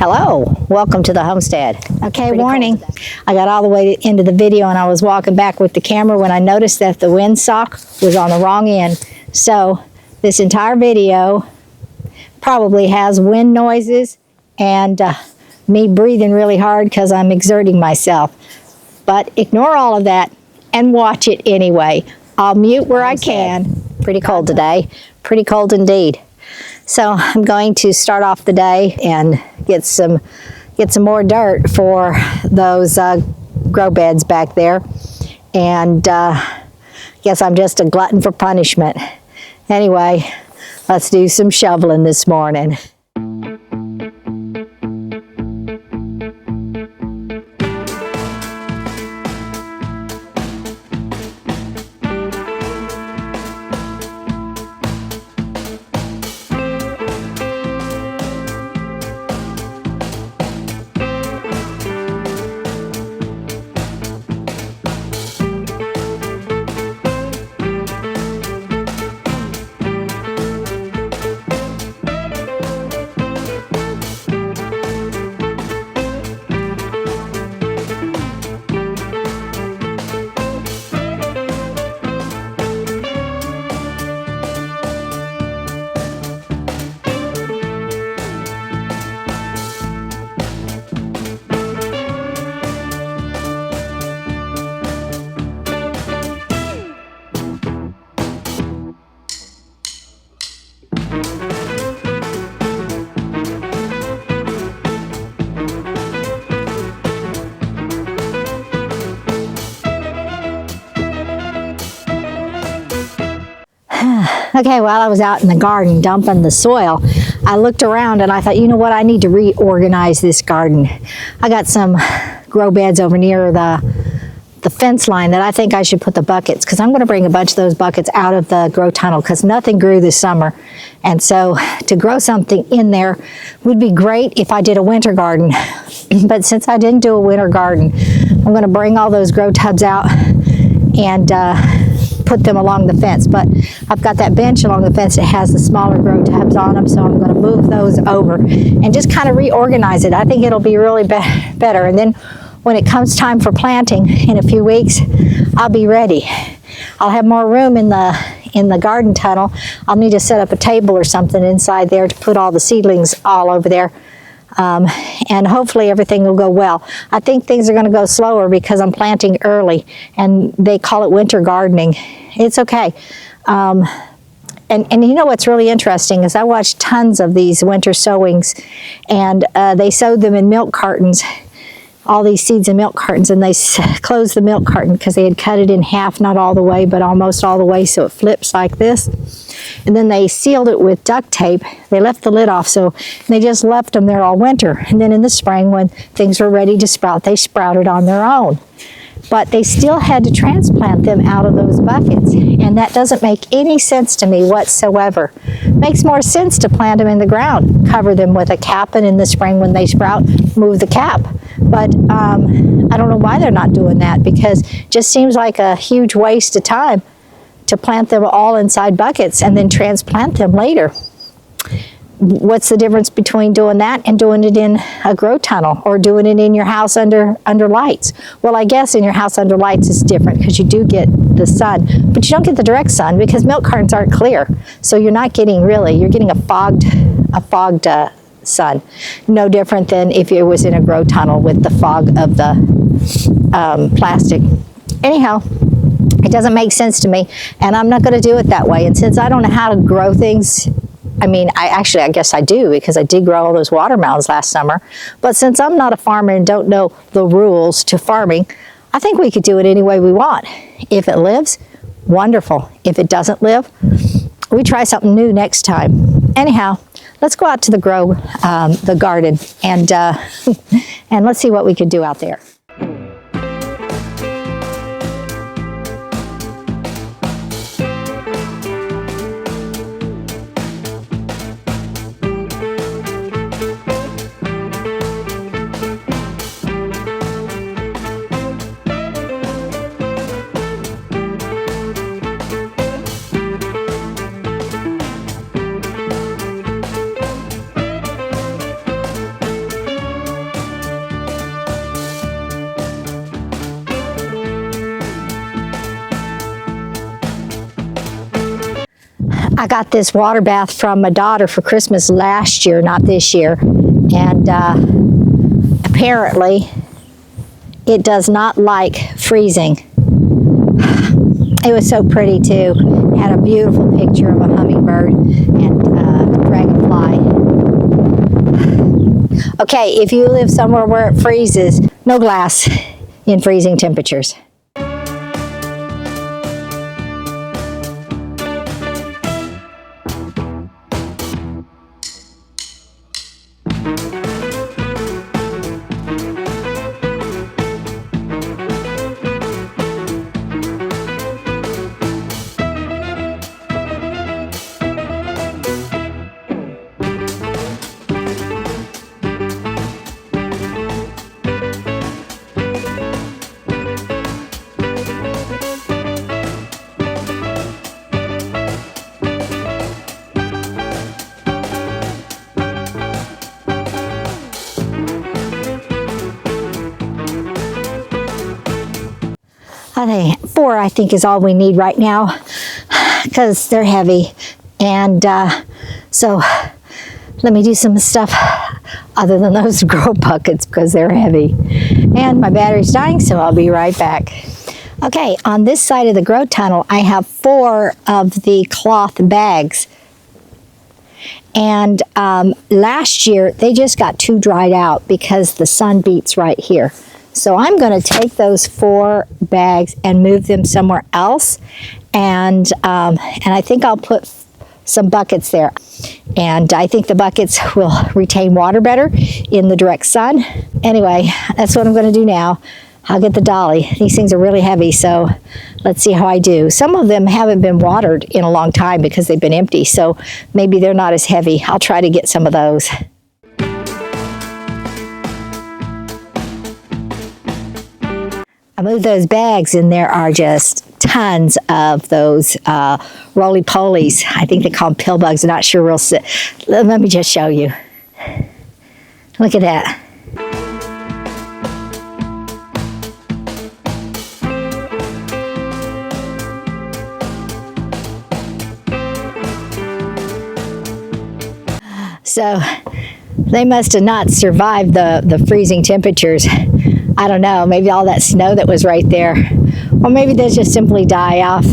Hello, welcome to the homestead. Okay, warning, I got all the way into the video and I was walking back with the camera when I noticed that the windsock was on the wrong end. So this entire video probably has wind noises and me breathing really hard because I'm exerting myself. But ignore all of that and watch it anyway. I'll mute where I can. Pretty cold today, pretty cold indeed. So I'm going to start off the day and get some more dirt for those grow beds back there. And guess I'm just a glutton for punishment. Anyway, let's do some shoveling this morning. Okay, while I was out in the garden dumping the soil, I looked around and I thought, you know what, I need to reorganize this garden. I got some grow beds over near the fence line that I think I should put the buckets, because I'm going to bring a bunch of those buckets out of the grow tunnel because nothing grew this summer. And so to grow something in there would be great if I did a winter garden. But since I didn't do a winter garden, I'm going to bring all those grow tubs out and put them along the fence. But I've got that bench along the fence that has the smaller grow tubs on them, so I'm going to move those over and just kind of reorganize it. I think it'll be really better. And then when it comes time for planting in a few weeks, I'll be ready. I'll have more room in the garden tunnel. I'll need to set up a table or something inside there to put all the seedlings all over there. And hopefully everything will go well. I think things are going to go slower because I'm planting early, and they call it winter gardening. It's okay. And you know what's really interesting is I watched tons of these winter sowings, and they sowed them in milk cartons, all these seeds in milk cartons, and they closed the milk carton because they had cut it in half, not all the way, but almost all the way, so it flips like this. And then they sealed it with duct tape. They left the lid off, so they just left them there all winter. And then in the spring, when things were ready to sprout, they sprouted on their own. But they still had to transplant them out of those buckets, and that doesn't make any sense to me whatsoever. It makes more sense to plant them in the ground, cover them with a cap, and in the spring when they sprout, move the cap. But I don't know why they're not doing that, because it just seems like a huge waste of time to plant them all inside buckets and then transplant them later. What's the difference between doing that and doing it in a grow tunnel, or doing it in your house under lights? Well, I guess in your house under lights is different because you do get the sun, but you don't get the direct sun because milk cartons aren't clear. So you're not getting you're getting a fogged sun. No different than if it was in a grow tunnel with the fog of the plastic. Anyhow, it doesn't make sense to me, and I'm not going to do it that way. And since I don't know how to grow things, I mean, I guess I do, because I did grow all those watermelons last summer. But since I'm not a farmer and don't know the rules to farming, I think we could do it any way we want. If it lives, wonderful. If it doesn't live, we try something new next time. Anyhow, let's go out to the garden, and and let's see what we can do out there. I got this water bath from my daughter for Christmas last year, not this year. And apparently it does not like freezing. It was so pretty too. It had a beautiful picture of a hummingbird and a dragonfly. Okay, if you live somewhere where it freezes, no glass in freezing temperatures. Four, I think, is all we need right now because they're heavy. And so let me do some stuff other than those grow buckets because they're heavy. And my battery's dying, so I'll be right back. Okay, on this side of the grow tunnel, I have 4 of the cloth bags. And last year, they just got too dried out because the sun beats right here. So I'm going to take those 4 bags and move them somewhere else, and I think I'll put some buckets there. And I think the buckets will retain water better in the direct sun. Anyway, that's what I'm going to do now. I'll get the dolly. These things are really heavy, so let's see how I do. Some of them haven't been watered in a long time because they've been empty, so maybe they're not as heavy. I'll try to get some of those. I moved those bags, and there are just tons of those roly-polies. I think they call them pill bugs. I'm not sure real. Let me just show you. Look at that. So they must have not survived the freezing temperatures. I don't know, maybe all that snow that was right there. Or maybe they just simply die off.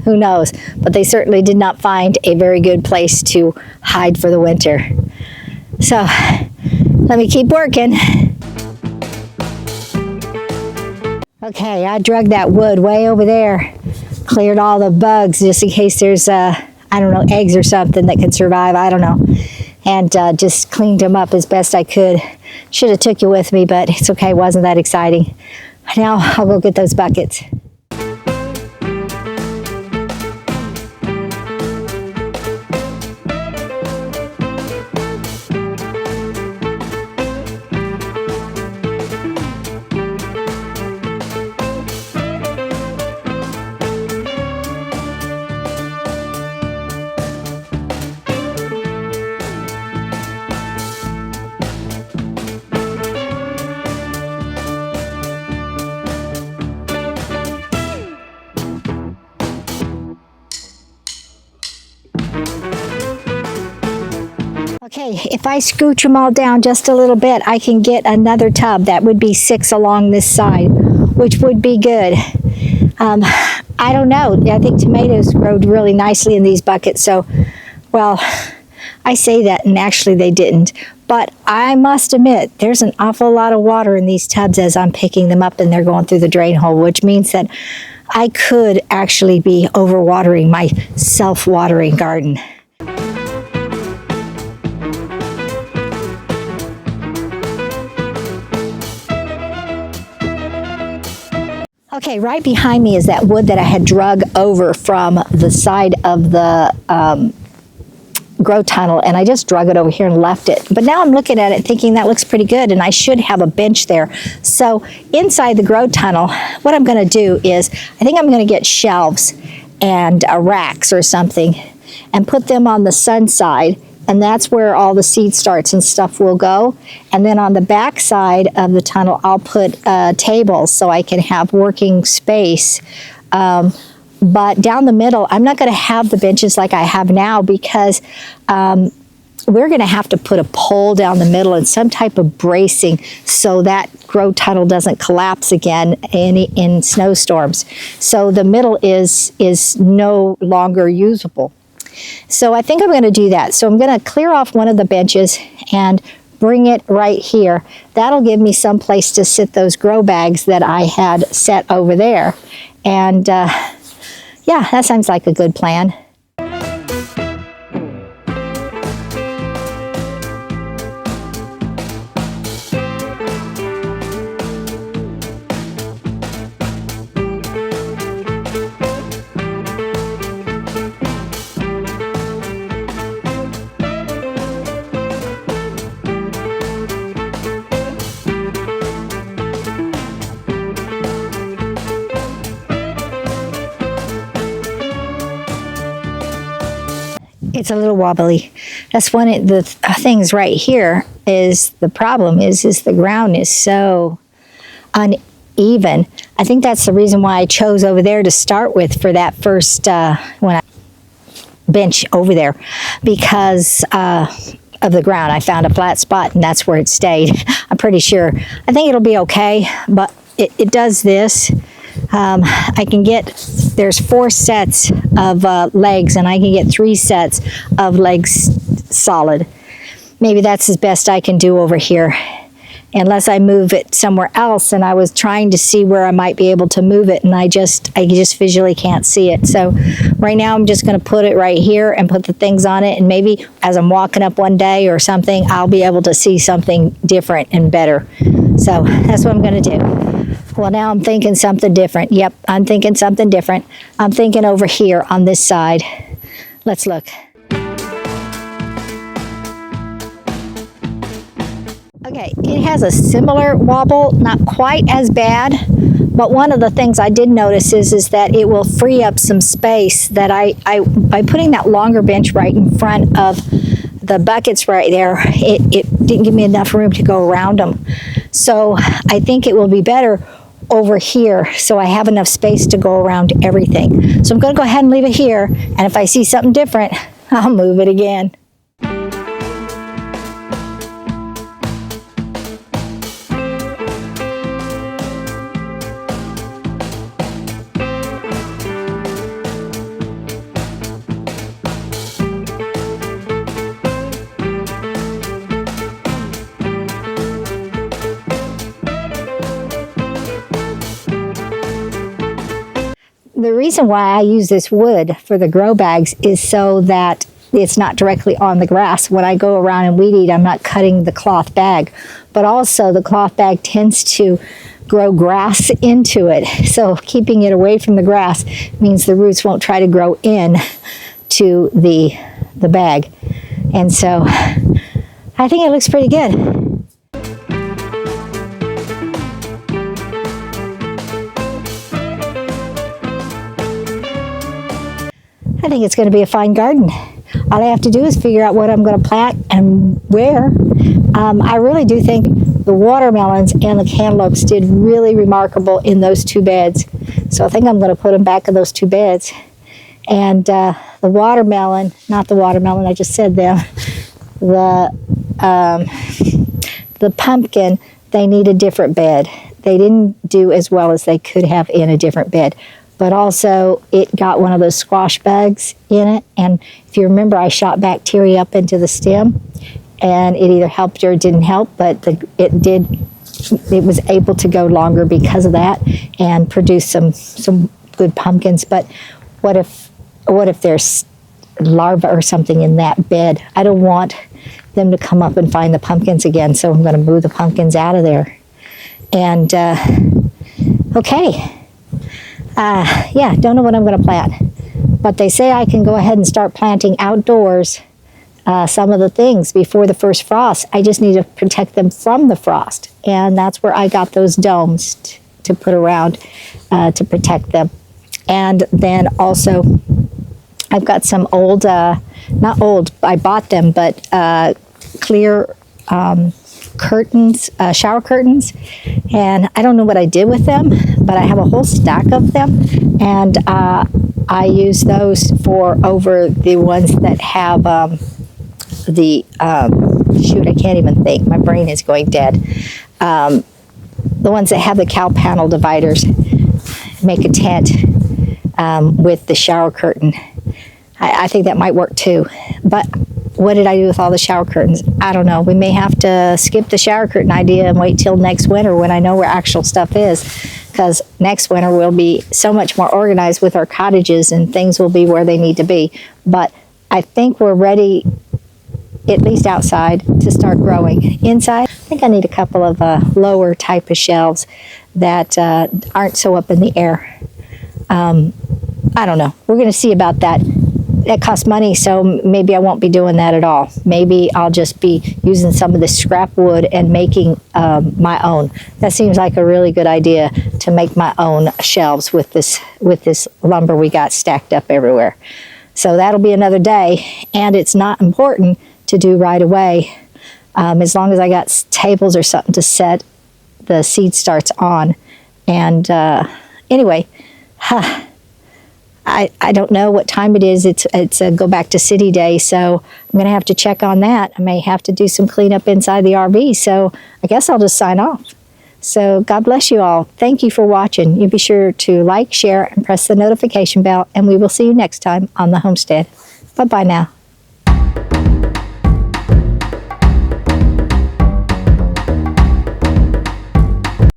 Who knows? But they certainly did not find a very good place to hide for the winter. So let me keep working. Okay, I drug that wood way over there. Cleared all the bugs just in case there's, I don't know, eggs or something that could survive. I don't know. And just cleaned them up as best I could. Should have took you with me, but it's okay. It wasn't that exciting. Now I'll go get those buckets. Okay, if I scooch them all down just a little bit, I can get another tub. That would be 6 along this side, which would be good. I don't know. I think tomatoes grow really nicely in these buckets. So, well, I say that, and actually they didn't. But I must admit, there's an awful lot of water in these tubs as I'm picking them up, and they're going through the drain hole, which means that I could actually be overwatering my self-watering garden. Okay, right behind me is that wood that I had drug over from the side of the grow tunnel, and I just drug it over here and left it. But now I'm looking at it thinking that looks pretty good, and I should have a bench there. So inside the grow tunnel, what I'm going to do is I think I'm going to get shelves and racks or something and put them on the sun side, and that's where all the seed starts and stuff will go. And then on the back side of the tunnel, I'll put tables so I can have working space But down the middle, I'm not going to have the benches like I have now because we're going to have to put a pole down the middle and some type of bracing so that grow tunnel doesn't collapse again in snowstorms. So the middle is no longer usable. So I think I'm going to do that. So I'm going to clear off one of the benches and bring it right here. That'll give me some place to sit those grow bags that I had set over there. And yeah, that sounds like a good plan. It's a little wobbly. That's one of the things right here is the problem is the ground is so uneven. I think that's the reason why I chose over there to start with for that first bench over there, because of the ground. I found a flat spot and that's where it stayed. I'm pretty sure. I think it'll be okay, but it does this. I can get, there's 4 sets of legs and I can get 3 sets of legs solid. Maybe that's as best I can do over here, unless I move it somewhere else. And I was trying to see where I might be able to move it, and I just visually can't see it. So right now I'm just going to put it right here and put the things on it, and maybe as I'm walking up one day or something, I'll be able to see something different and better. So that's what I'm going to do. Well, now I'm thinking something different. Yep, I'm thinking something different. I'm thinking over here on this side. Let's look. Okay, it has a similar wobble, not quite as bad, but one of the things I did notice is that it will free up some space that by putting that longer bench right in front of the buckets right there, it didn't give me enough room to go around them. So I think it will be better over here, so I have enough space to go around everything. So I'm going to go ahead and leave it here, and if I see something different, I'll move it again. The reason why I use this wood for the grow bags is so that it's not directly on the grass. When I go around and weed eat, I'm not cutting the cloth bag, but also the cloth bag tends to grow grass into it. So keeping it away from the grass means the roots won't try to grow in to the bag. And so I think it looks pretty good. I think it's going to be a fine garden. All I have to do is figure out what I'm going to plant and where. I really do think the watermelons and the cantaloupes did really remarkable in those 2 beds. So I think I'm going to put them back in those 2 beds. And the watermelon, not the watermelon, I just said them, the pumpkin, they need a different bed. They didn't do as well as they could have in a different bed. But also it got one of those squash bugs in it. And if you remember, I shot bacteria up into the stem, and it either helped or it didn't help, but it was able to go longer because of that and produce some good pumpkins. But what if there's larvae or something in that bed? I don't want them to come up and find the pumpkins again, so I'm going to move the pumpkins out of there. And okay. Yeah, don't know what I'm going to plant, but they say I can go ahead and start planting outdoors some of the things before the first frost. I just need to protect them from the frost, and that's where I got those domes to put around to protect them. And then also I've got some old, not old, I bought them, but clear curtains, shower curtains, and I don't know what I did with them, but I have a whole stack of them, and I use those for over the ones that have shoot, I can't even think. My brain is going dead. The ones that have the cow panel dividers, make a tent with the shower curtain. I think that might work too. But what did I do with all the shower curtains? I don't know. We may have to skip the shower curtain idea and wait till next winter when I know where actual stuff is, because next winter we'll be so much more organized with our cottages and things will be where they need to be. But I think we're ready, at least outside, to start growing. Inside, I think I need a couple of lower type of shelves that aren't so up in the air. I don't know. We're going to see about that. It costs money, so maybe I won't be doing that at all. Maybe I'll just be using some of the scrap wood and making my own. That seems like a really good idea, to make my own shelves with this lumber we got stacked up everywhere. So that'll be another day, and it's not important to do right away. As long as I got tables or something to set the seed starts on. And anyway, I don't know what time it is. It's a go back to city day, so I'm going to have to check on that. I may have to do some cleanup inside the RV, so I guess I'll just sign off. So God bless you all. Thank you for watching. You be sure to like, share, and press the notification bell, and we will see you next time on the homestead. Bye-bye now.